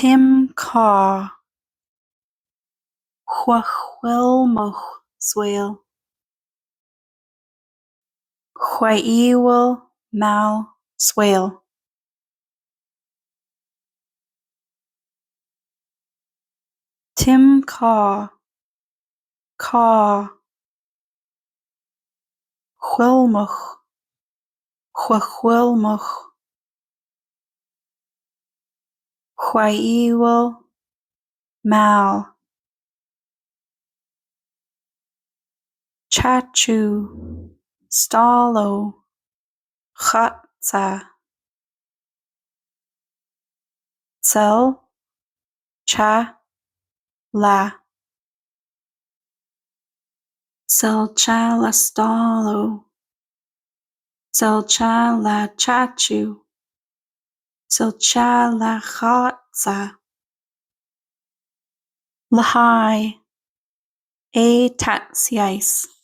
Tim cá chuachfuilmeach suail Chaidhbhfuil meall suail Tim cá chuilmeach chuachfuilmeach Chaidhbhfuil meall Teachú stáilú chaite Till te le Tiltte le stáilú Tiltte le teachú Tiltte le chaite Le haghaidh é teas